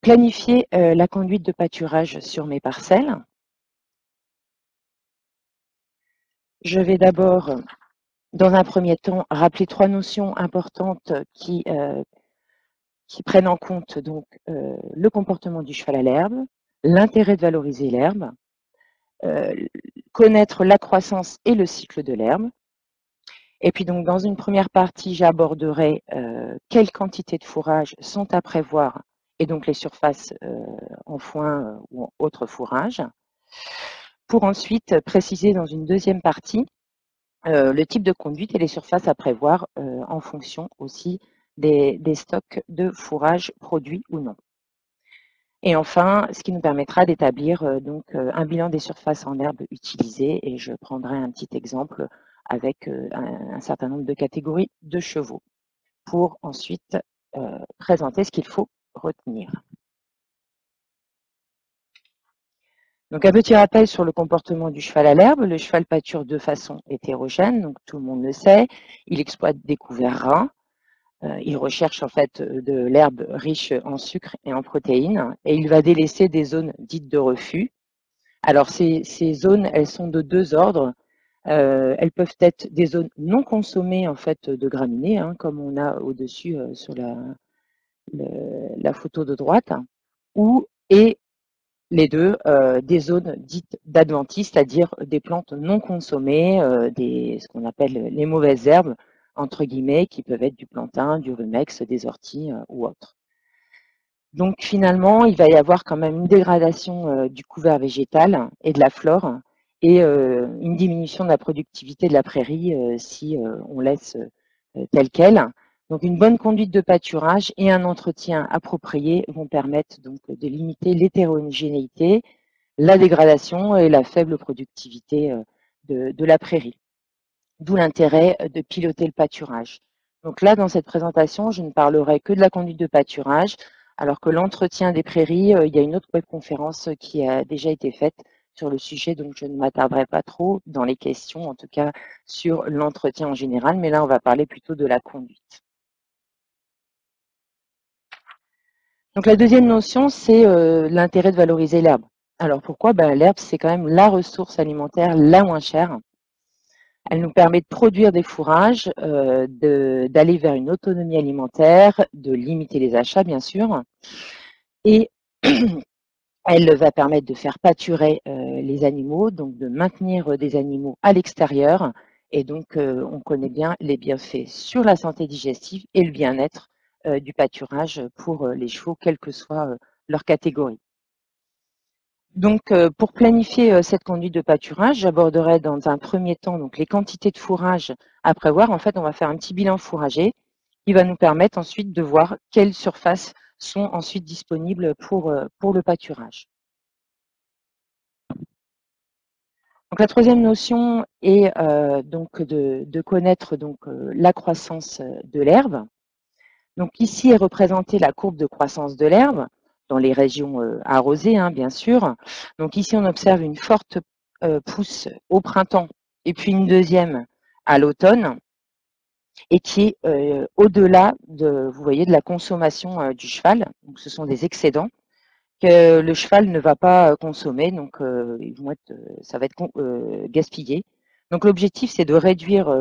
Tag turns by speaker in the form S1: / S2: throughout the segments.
S1: Planifier la conduite de pâturage sur mes parcelles. Je vais d'abord, dans un premier temps, rappeler 3 notions importantes qui prennent en compte donc le comportement du cheval à l'herbe, l'intérêt de valoriser l'herbe, euh, connaître la croissance et le cycle de l'herbe. Et puis donc dans une première partie, j'aborderai quelles quantités de fourrage sont à prévoir et donc les surfaces en foin ou en autre fourrage, pour ensuite préciser dans une deuxième partie le type de conduite et les surfaces à prévoir en fonction aussi des stocks de fourrage produits ou non. Et enfin, ce qui nous permettra d'établir un bilan des surfaces en herbe utilisées, et je prendrai un petit exemple avec un certain nombre de catégories de chevaux pour ensuite présenter ce qu'il faut retenir. Donc un petit rappel sur le comportement du cheval à l'herbe. Le cheval pâture de façon hétérogène, donc tout le monde le sait. Il exploite des couverts ras. Il recherche en fait de l'herbe riche en sucre et en protéines, et il va délaisser des zones dites de refus. Alors ces zones, elles sont de 2 ordres. Elles peuvent être des zones non consommées en fait de graminées, hein, comme on a au-dessus sur la photo de droite, ou et les deux, des zones dites d'adventices, c'est-à-dire des plantes non consommées, ce qu'on appelle les mauvaises herbes, entre guillemets, qui peuvent être du plantain, du rumex, des orties ou autres. Donc finalement, il va y avoir quand même une dégradation du couvert végétal et de la flore, et une diminution de la productivité de la prairie si on laisse telle quelle. Donc une bonne conduite de pâturage et un entretien approprié vont permettre donc de limiter l'hétérogénéité, la dégradation et la faible productivité de la prairie. D'où l'intérêt de piloter le pâturage. Donc là, dans cette présentation, je ne parlerai que de la conduite de pâturage, alors que l'entretien des prairies, il y a une autre webconférence qui a déjà été faite sur le sujet, donc je ne m'attarderai pas trop dans les questions, en tout cas sur l'entretien en général, mais là, on va parler plutôt de la conduite. Donc la deuxième notion, c'est l'intérêt de valoriser l'herbe. Alors pourquoi? L'herbe, c'est quand même la ressource alimentaire la moins chère. Elle nous permet de produire des fourrages, d'aller vers une autonomie alimentaire, de limiter les achats, bien sûr, et elle va permettre de faire pâturer les animaux, donc de maintenir des animaux à l'extérieur. Et donc, on connaît bien les bienfaits sur la santé digestive et le bien-être du pâturage pour les chevaux, quelle que soit leur catégorie. Donc, pour planifier cette conduite de pâturage, j'aborderai dans un premier temps donc, les quantités de fourrage à prévoir. En fait, on va faire un petit bilan fourragé qui va nous permettre ensuite de voir quelles surfaces sont ensuite disponibles pour le pâturage. Donc, la troisième notion est donc de connaître donc, la croissance de l'herbe. Donc ici est représentée la courbe de croissance de l'herbe dans les régions arrosées, hein, bien sûr. Donc ici, on observe une forte pousse au printemps et puis une deuxième à l'automne, et qui est au-delà vous voyez, de la consommation du cheval. Donc ce sont des excédents que le cheval ne va pas consommer, donc ça va être gaspillé. Donc l'objectif, c'est de réduire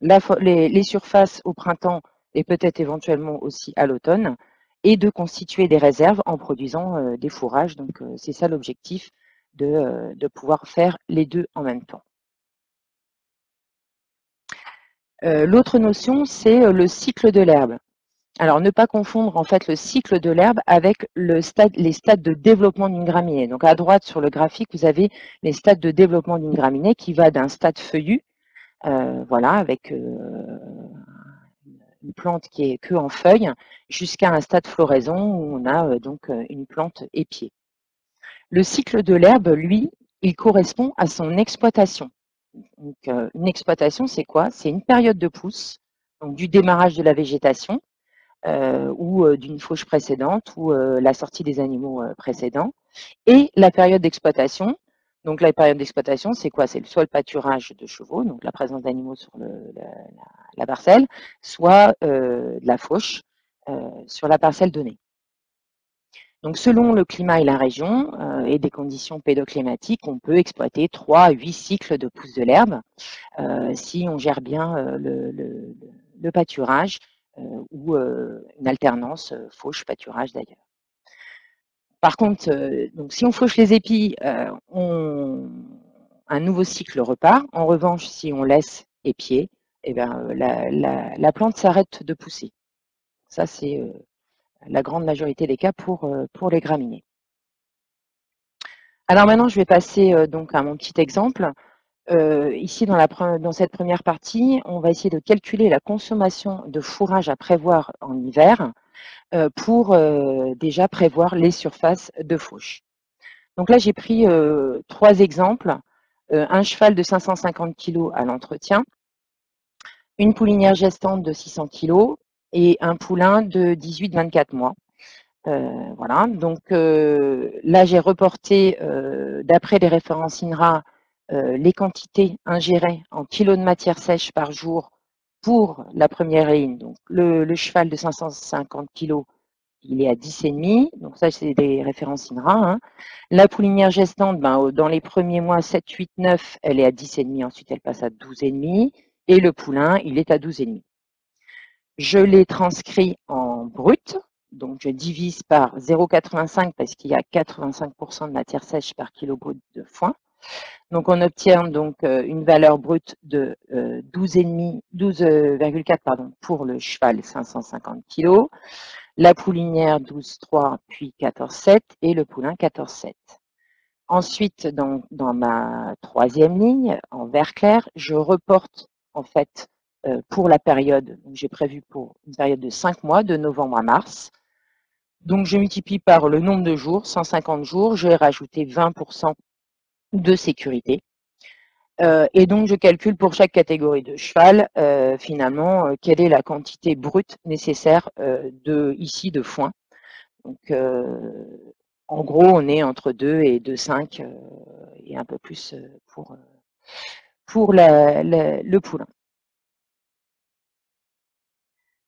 S1: les surfaces au printemps et peut-être éventuellement aussi à l'automne, et de constituer des réserves en produisant des fourrages. Donc c'est ça l'objectif de pouvoir faire les deux en même temps. L'autre notion, c'est le cycle de l'herbe. Alors, ne pas confondre en fait le cycle de l'herbe avec les stades de développement d'une graminée. Donc, à droite sur le graphique, vous avez les stades de développement d'une graminée qui va d'un stade feuillu, voilà, avec une plante qui est que en feuilles, jusqu'à un stade floraison où on a donc une plante épiée. Le cycle de l'herbe, lui, il correspond à son exploitation. Donc, une exploitation, c'est quoi? C'est une période de pousse, donc du démarrage de la végétation ou d'une fauche précédente ou la sortie des animaux précédents, et la période d'exploitation. Donc la période d'exploitation, c'est quoi? C'est soit le pâturage de chevaux, donc la présence d'animaux sur la parcelle, soit de la fauche sur la parcelle donnée. Donc, selon le climat et la région et des conditions pédoclimatiques, on peut exploiter 3 à 8 cycles de pousse de l'herbe si on gère bien le pâturage ou une alternance fauche-pâturage d'ailleurs. Par contre, donc, si on fauche les épis, un nouveau cycle repart. En revanche, si on laisse épier, eh bien, la plante s'arrête de pousser. Ça, c'est la grande majorité des cas pour les graminées. Alors maintenant, je vais passer donc à mon petit exemple. Ici, dans cette première partie, on va essayer de calculer la consommation de fourrage à prévoir en hiver pour déjà prévoir les surfaces de fauche. Donc là, j'ai pris 3 exemples. Un cheval de 550 kg à l'entretien, une poulinière gestante de 600 kg et un poulain de 18-24 mois. Voilà, donc là j'ai reporté, d'après les références INRA, les quantités ingérées en kilos de matière sèche par jour pour la première ligne. Donc le cheval de 550 kg, il est à 10,5, donc ça c'est des références INRA. Hein. La poulinière gestante, dans les premiers mois 7, 8, 9, elle est à 10,5, ensuite elle passe à 12,5, et le poulain, il est à 12,5. Je l'ai transcrit en brut, donc je divise par 0,85 parce qu'il y a 85% de matière sèche par kilo brut de foin. Donc on obtient donc une valeur brute de 12,4 pour le cheval 550 kg, la poulinière 12,3 puis 14,7 et le poulain 14,7. Ensuite, dans ma troisième ligne, en vert clair, je reporte en fait pour la période, j'ai prévu pour une période de 5 mois, de novembre à mars. Donc je multiplie par le nombre de jours, 150 jours, je vais rajouter 20% de sécurité. Et donc je calcule pour chaque catégorie de cheval, finalement, quelle est la quantité brute nécessaire ici de foin. Donc en gros, on est entre 2 et 2,5 et un peu plus pour le poulain.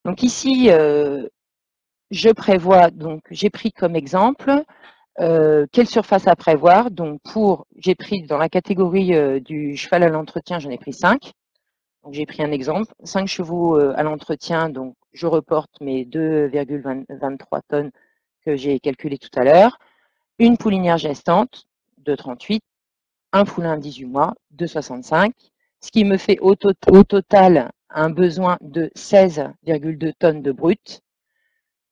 S1: Donc ici, je prévois, donc j'ai pris comme exemple quelle surface à prévoir. Donc j'ai pris dans la catégorie du cheval à l'entretien, j'en ai pris 5. Donc j'ai pris un exemple, 5 chevaux à l'entretien, donc je reporte mes 2,23 tonnes que j'ai calculées tout à l'heure. Une poulinière gestante de 38, un poulain de 18 mois de 65, ce qui me fait au total un besoin de 16,2 tonnes de brut.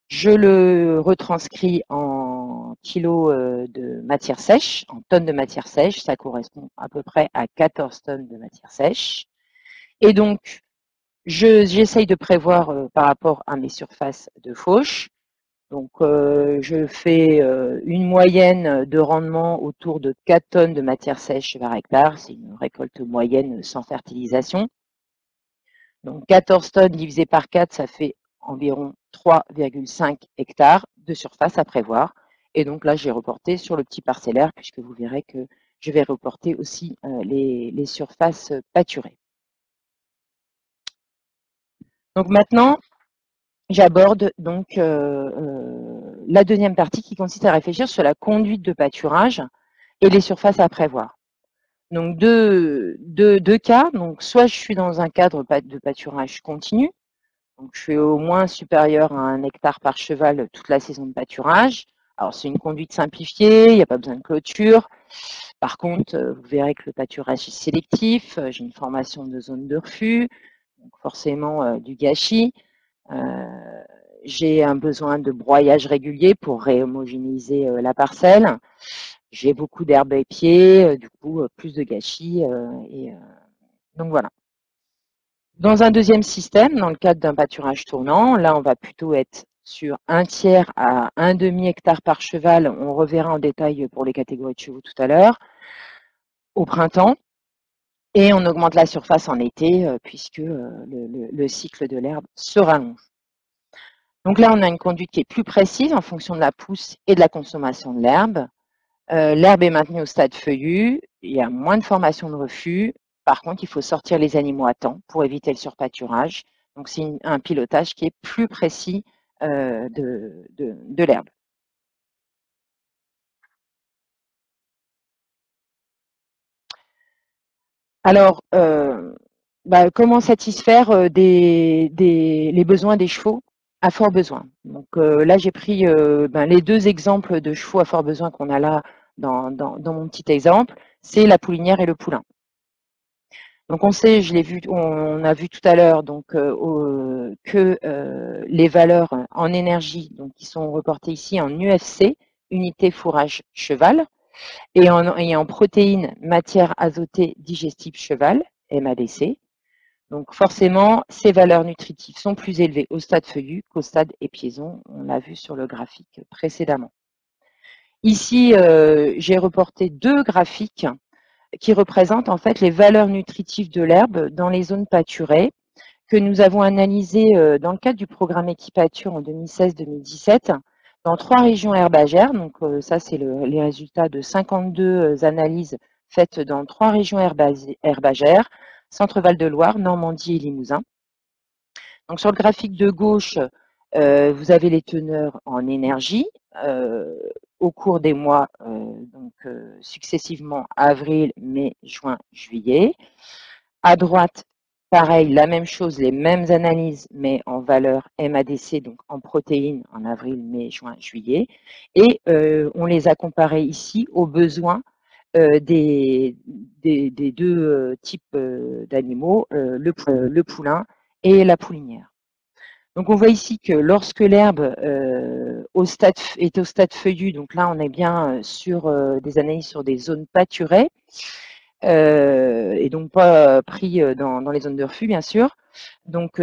S1: Je le retranscris en kilos de matière sèche, en tonnes de matière sèche, ça correspond à peu près à 14 tonnes de matière sèche. Et donc, j'essaye de prévoir par rapport à mes surfaces de fauche. Donc, je fais une moyenne de rendement autour de 4 tonnes de matière sèche par hectare. C'est une récolte moyenne sans fertilisation. Donc, 14 tonnes divisé par 4, ça fait environ 3,5 hectares de surface à prévoir. Et donc là, j'ai reporté sur le petit parcellaire, puisque vous verrez que je vais reporter aussi les surfaces pâturées. Donc maintenant, j'aborde donc la deuxième partie qui consiste à réfléchir sur la conduite de pâturage et les surfaces à prévoir. Donc deux cas, donc soit je suis dans un cadre de pâturage continu, donc je suis au moins supérieur à 1 hectare par cheval toute la saison de pâturage. Alors c'est une conduite simplifiée, il n'y a pas besoin de clôture. Par contre, vous verrez que le pâturage est sélectif, j'ai une formation de zone de refus, donc forcément du gâchis. J'ai un besoin de broyage régulier pour réhomogénéiser la parcelle. J'ai beaucoup d'herbes épiées, du coup plus de gâchis. Donc voilà. Dans un deuxième système, dans le cadre d'un pâturage tournant, là on va plutôt être sur 1/3 à 1,5 hectare par cheval. On reverra en détail pour les catégories de chevaux tout à l'heure, au printemps. Et on augmente la surface en été puisque le cycle de l'herbe se rallonge. Donc là, on a une conduite qui est plus précise en fonction de la pousse et de la consommation de l'herbe. L'herbe est maintenue au stade feuillu, il y a moins de formation de refus. Par contre, il faut sortir les animaux à temps pour éviter le surpâturage. Donc c'est un pilotage qui est plus précis de l'herbe. Alors, comment satisfaire les besoins des chevaux à fort besoin. Donc là, j'ai pris les deux exemples de chevaux à fort besoin qu'on a là dans mon petit exemple, c'est la poulinière et le poulain. Donc on sait, je l'ai vu, on a vu tout à l'heure donc que les valeurs en énergie, donc qui sont reportées ici en UFC, unité fourrage cheval, et en protéines, matière azotée digestive cheval, MADC. Donc forcément, ces valeurs nutritives sont plus élevées au stade feuillu qu'au stade épiaison. On l'a vu sur le graphique précédemment. Ici, j'ai reporté deux graphiques qui représentent en fait les valeurs nutritives de l'herbe dans les zones pâturées que nous avons analysées dans le cadre du programme Équipâture en 2016-2017 dans 3 régions herbagères. Donc ça, c'est les résultats de 52 analyses faites dans 3 régions herbagères, Centre-Val de Loire, Normandie et Limousin. Donc sur le graphique de gauche, vous avez les teneurs en énergie au cours des mois successivement avril, mai, juin, juillet. À droite, pareil, la même chose, les mêmes analyses, mais en valeur MADC, donc en protéines en avril, mai, juin, juillet. Et on les a comparés ici aux besoins des deux types d'animaux, le poulain et la poulinière. Donc on voit ici que lorsque l'herbe est au stade feuillu, donc là on est bien sur des analyses sur des zones pâturées, et donc pas pris dans les zones de refus bien sûr. Donc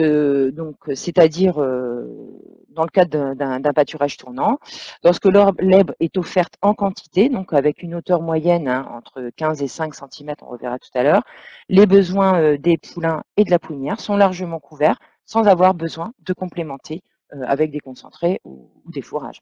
S1: c'est-à-dire dans le cadre d'un pâturage tournant, lorsque l'herbe est offerte en quantité, donc avec une hauteur moyenne entre 15 et 5 cm, on reverra tout à l'heure, les besoins des poulains et de la poulinière sont largement couverts sans avoir besoin de complémenter avec des concentrés ou des fourrages.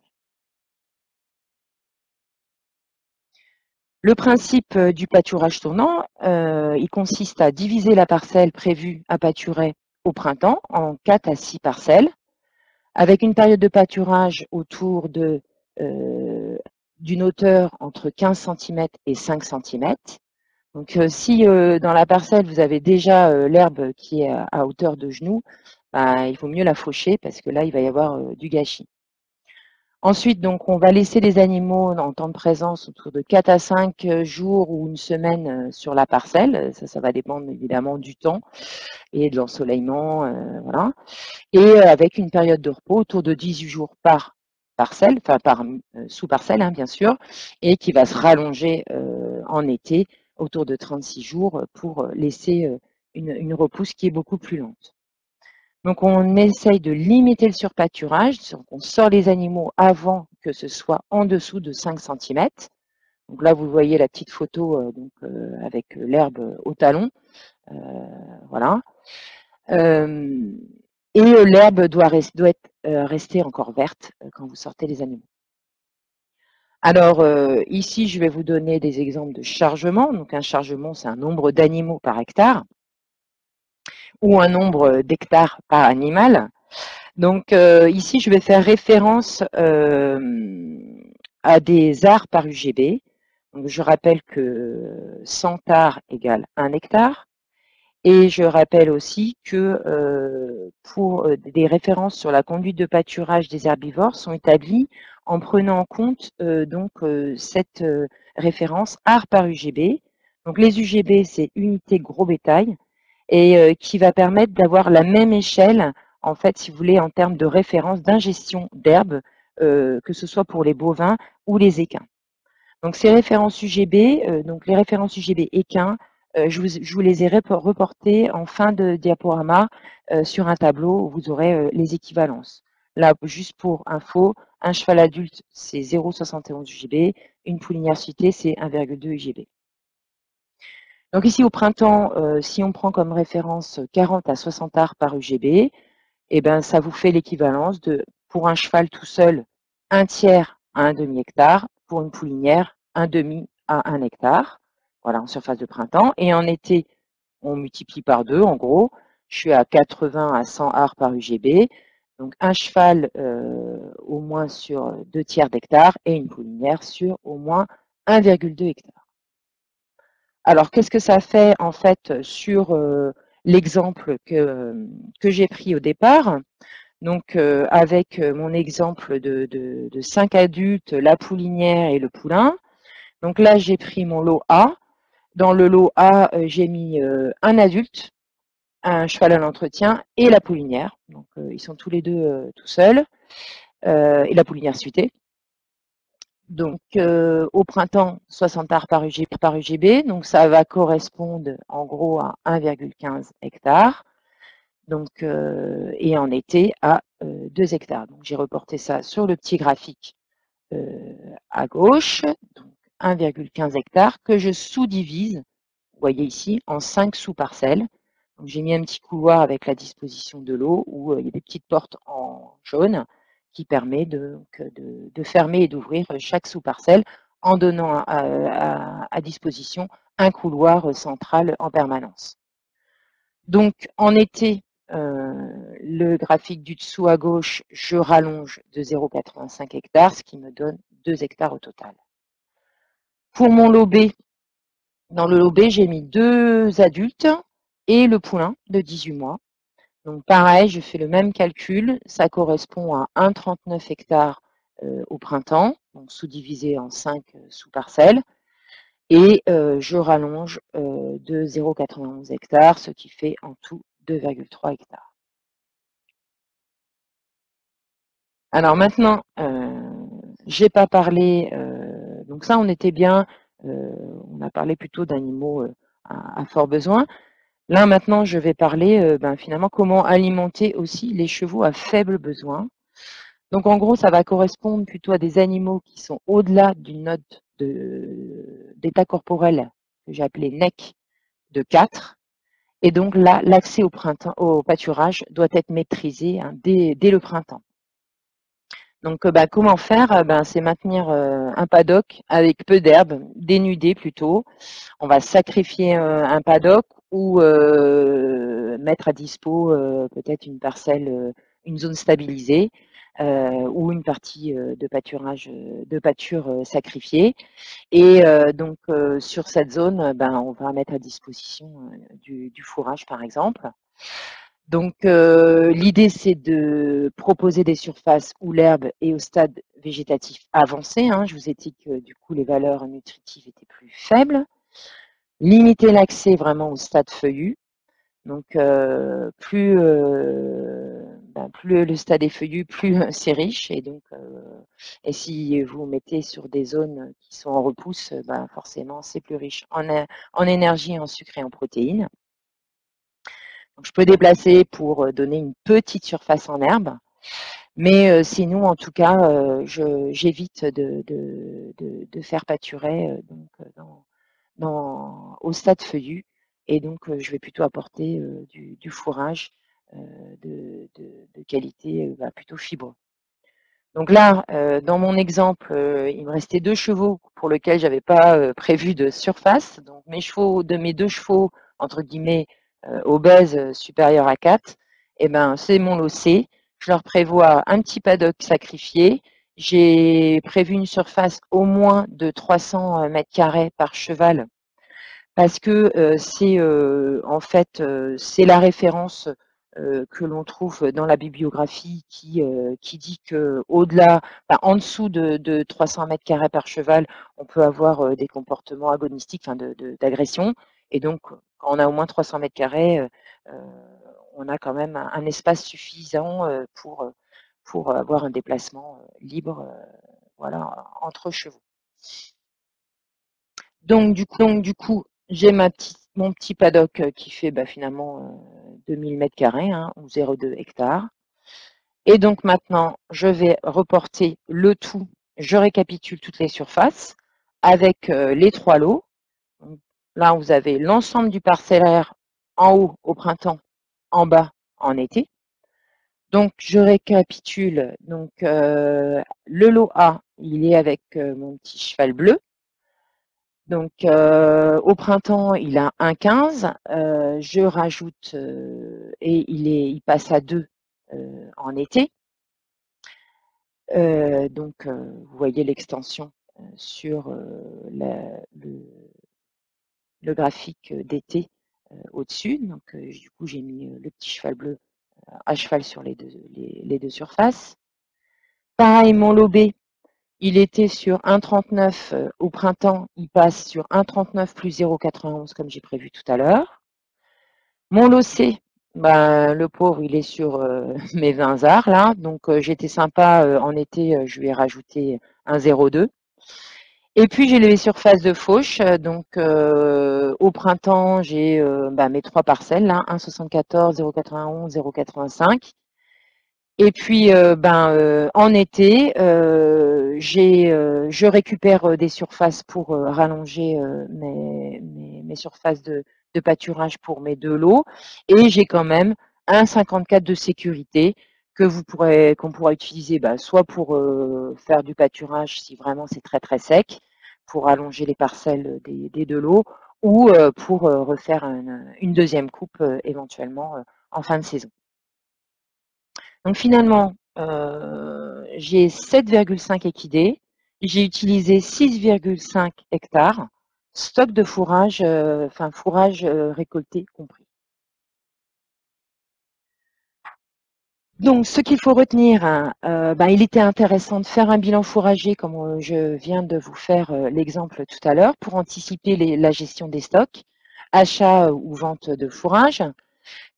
S1: Le principe du pâturage tournant, il consiste à diviser la parcelle prévue à pâturer au printemps en 4 à 6 parcelles, avec une période de pâturage autour d'une hauteur entre 15 cm et 5 cm. Donc si dans la parcelle, vous avez déjà l'herbe qui est à hauteur de genou, il vaut mieux la faucher parce que là, il va y avoir du gâchis. Ensuite, donc, on va laisser les animaux en temps de présence autour de 4 à 5 jours ou une semaine sur la parcelle. Ça va dépendre évidemment du temps et de l'ensoleillement, voilà. Et avec une période de repos autour de 18 jours par parcelle, enfin par sous-parcelle, bien sûr, et qui va se rallonger en été autour de 36 jours pour laisser une repousse qui est beaucoup plus lente. Donc, on essaye de limiter le surpâturage, on sort les animaux avant que ce soit en dessous de 5 cm. Donc là, vous voyez la petite photo avec l'herbe au talon. Voilà. Et l'herbe doit rester encore verte quand vous sortez les animaux. Alors, ici, je vais vous donner des exemples de chargement. Donc, un chargement, c'est un nombre d'animaux par hectare ou un nombre d'hectares par animal. Donc ici, je vais faire référence à des arts par UGB. Donc, je rappelle que 100 arts égale 1 hectare. Et je rappelle aussi que pour des références sur la conduite de pâturage des herbivores sont établies en prenant en compte cette référence art par UGB. Donc les UGB, c'est unité gros bétail et qui va permettre d'avoir la même échelle, en fait, si vous voulez, en termes de référence d'ingestion d'herbe, que ce soit pour les bovins ou les équins. Donc ces références UGB, donc les références UGB équins, je vous les ai reportées en fin de diaporama sur un tableau où vous aurez les équivalences. Là, juste pour info, un cheval adulte, c'est 0,71 UGB, une poulinière citée, c'est 1,2 UGB. Donc ici au printemps, si on prend comme référence 40 à 60 arts par UGB, eh ben, ça vous fait l'équivalence de, pour un cheval tout seul, un tiers à un demi-hectare, pour une poulinière, un demi à 1 hectare, voilà, en surface de printemps. Et en été, on multiplie par 2, en gros, je suis à 80 à 100 arts par UGB, donc un cheval au moins sur 2 tiers d'hectare et une poulinière sur au moins 1,2 hectare. Alors, qu'est-ce que ça fait en fait sur l'exemple que j'ai pris au départ? Donc, avec mon exemple de 5 adultes, la poulinière et le poulain. Donc là, j'ai pris mon lot A. Dans le lot A, j'ai mis un adulte, un cheval à l'entretien et la poulinière. Donc, ils sont tous les deux tout seuls, et la poulinière suitée. Donc, au printemps, 60 arts par UGB, donc ça va correspondre en gros à 1,15 hectares. Donc, et en été à 2 hectares. Donc, j'ai reporté ça sur le petit graphique à gauche, donc 1,15 hectares que je sous-divise, vous voyez ici, en 5 sous-parcelles. Donc, j'ai mis un petit couloir avec la disposition de l'eau où il y a des petites portes en jaune qui permet de fermer et d'ouvrir chaque sous-parcelle en donnant à disposition un couloir central en permanence. Donc, en été, le graphique du dessous à gauche, je rallonge de 0,85 hectares, ce qui me donne 2 hectares au total. Pour mon lot B, dans le lot B, j'ai mis 2 adultes et le poulain de 18 mois. Donc, pareil, je fais le même calcul. Ça correspond à 1,39 hectares au printemps, donc sous-divisé en 5 sous-parcelles. Et je rallonge de 0,91 hectares, ce qui fait en tout 2,3 hectares. Alors maintenant, j'ai pas parlé, donc ça on était bien, on a parlé plutôt d'animaux à fort besoin. Là maintenant, je vais parler finalement comment alimenter aussi les chevaux à faible besoin. Donc en gros, ça va correspondre plutôt à des animaux qui sont au-delà d'une note d'état corporel que j'ai appelé NEC de 4. Et donc là, l'accès au pâturage doit être maîtrisé dès le printemps. Donc comment faire? C'est maintenir un paddock avec peu d'herbe, dénudé plutôt. On va sacrifier un paddock ou mettre à dispo peut-être une parcelle, une zone stabilisée ou une partie de pâturage, de pâture sacrifiée. Et donc sur cette zone, on va mettre à disposition du fourrage par exemple. Donc l'idée c'est de proposer des surfaces où l'herbe est au stade végétatif avancé. Je vous ai dit que du coup les valeurs nutritives étaient plus faibles. Limiter l'accès vraiment au stade feuillu. Donc plus le stade est feuillu, plus c'est riche. Et donc et si vous mettez sur des zones qui sont en repousse, forcément c'est plus riche en énergie, en sucre et en protéines. Donc, je peux déplacer pour donner une petite surface en herbe. Mais sinon, en tout cas, j'évite de faire pâturer au stade feuillu. Et donc, je vais plutôt apporter du fourrage de qualité plutôt fibreux. Donc là, dans mon exemple, il me restait 2 chevaux pour lesquels j'avais pas prévu de surface. Donc mes 2 chevaux, entre guillemets, obèses supérieurs à 4, c'est mon lot C. Je leur prévois un petit paddock sacrifié. J'ai prévu une surface au moins de 300 mètres carrés par cheval parce que c'est en fait c'est la référence que l'on trouve dans la bibliographie qui dit que au-delà, en dessous de 300 mètres carrés par cheval, on peut avoir des comportements agonistiques, d'agression. Et donc, quand on a au moins 300 mètres carrés, on a quand même un espace suffisant pour avoir un déplacement libre, voilà, entre chevaux. Donc du coup, j'ai mon petit paddock qui fait finalement 2000 mètres carrés ou 0,2 hectares. Et donc maintenant, je vais reporter le tout. Je récapitule toutes les surfaces avec les 3 lots. Donc, là, vous avez l'ensemble du parcellaire en haut au printemps, en bas en été. Donc je récapitule. Donc le lot A, il est avec mon petit cheval bleu. Donc au printemps, il a 1,15. Je rajoute et il passe à 2 en été. Donc vous voyez l'extension sur le graphique d'été au-dessus. Donc, du coup, j'ai mis le petit cheval bleu à cheval sur les deux surfaces. Pareil, mon lobé, il était sur 1,39 au printemps, il passe sur 1,39 plus 0,91 comme j'ai prévu tout à l'heure. Mon locé, ben, le pauvre, il est sur mes 20 arts là, donc j'étais sympa en été, je lui ai rajouté un 0,2. Et puis j'ai les surfaces de fauche, donc au printemps j'ai mes 3 parcelles là, 1,74, 0,91, 0,85. Et puis en été, je récupère des surfaces pour rallonger mes surfaces de pâturage pour mes 2 lots. Et j'ai quand même un 54 de sécurité qu'on pourra utiliser soit pour faire du pâturage si vraiment c'est très très sec, pour allonger les parcelles des 2 lots, ou pour refaire une deuxième coupe éventuellement en fin de saison. Donc finalement, j'ai 7,5 équidés, j'ai utilisé 6,5 hectares, stock de fourrage, fourrage récolté compris. Donc ce qu'il faut retenir, hein, il était intéressant de faire un bilan fourrager comme je viens de vous faire l'exemple tout à l'heure pour anticiper la gestion des stocks, achat ou vente de fourrage.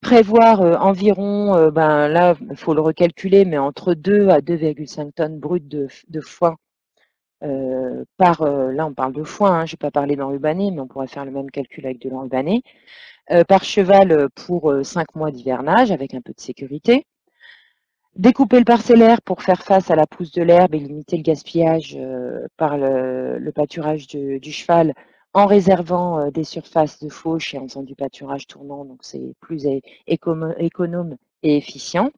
S1: Prévoir environ, là, il faut le recalculer, mais entre 2 à 2,5 tonnes brutes de foin là on parle de foin, hein, je ne vais pas parler d'enrubané, mais on pourrait faire le même calcul avec de l'enrubané, par cheval pour 5 mois d'hivernage avec un peu de sécurité. Découper le parcellaire pour faire face à la pousse de l'herbe et limiter le gaspillage par le pâturage du cheval en réservant des surfaces de fauche et en faisant du pâturage tournant, donc c'est plus économe et efficient.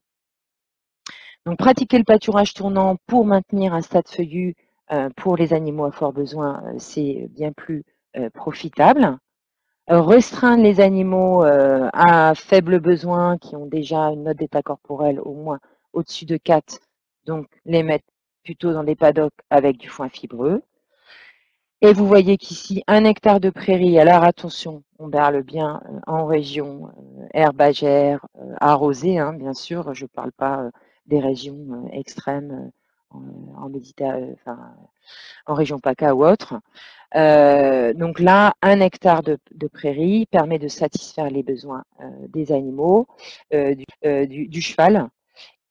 S1: Donc pratiquer le pâturage tournant pour maintenir un stade feuillu pour les animaux à fort besoin, c'est bien plus profitable. Restreindre les animaux à faible besoin qui ont déjà une note d'état corporel au moins au-dessus de 4, donc les mettre plutôt dans des paddocks avec du foin fibreux. Et vous voyez qu'ici, 1 hectare de prairie, alors attention, on parle bien en région herbagère, arrosée, hein, bien sûr, je ne parle pas des régions extrêmes en en région PACA ou autre. Donc là, 1 hectare de prairie permet de satisfaire les besoins des animaux, du cheval.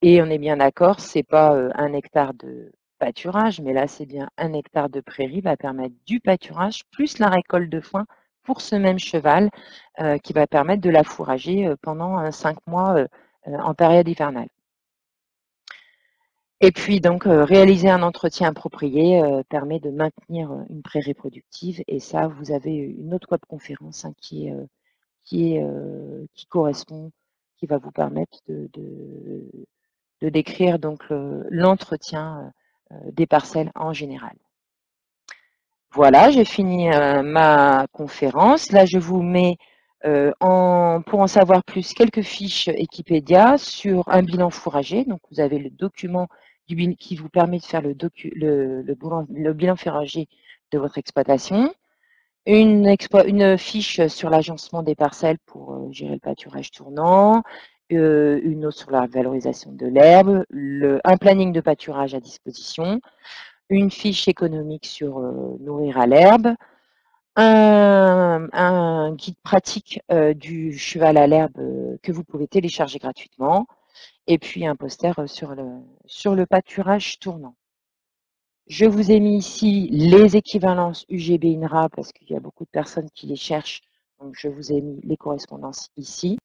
S1: Et on est bien d'accord, c'est pas 1 hectare de pâturage, mais là, c'est bien 1 hectare de prairie va permettre du pâturage plus la récolte de foin pour ce même cheval qui va permettre de la fourrager pendant 5 mois en période hivernale. Et puis donc réaliser un entretien approprié permet de maintenir une prairie productive. Et ça, vous avez une autre webconférence hein, qui correspond, qui va vous permettre de décrire donc l'entretien des parcelles en général. Voilà, j'ai fini ma conférence. Là, je vous mets pour en savoir plus quelques fiches Wikipédia sur un bilan fourrager. Donc, vous avez le document qui vous permet de faire le bilan fourrager de votre exploitation. Une fiche sur l'agencement des parcelles pour gérer le pâturage tournant, une autre sur la valorisation de l'herbe, un planning de pâturage à disposition, une fiche économique sur nourrir à l'herbe, un guide pratique du cheval à l'herbe que vous pouvez télécharger gratuitement, et puis un poster sur le pâturage tournant. Je vous ai mis ici les équivalences UGB INRA parce qu'il y a beaucoup de personnes qui les cherchent. Donc, je vous ai mis les correspondances ici.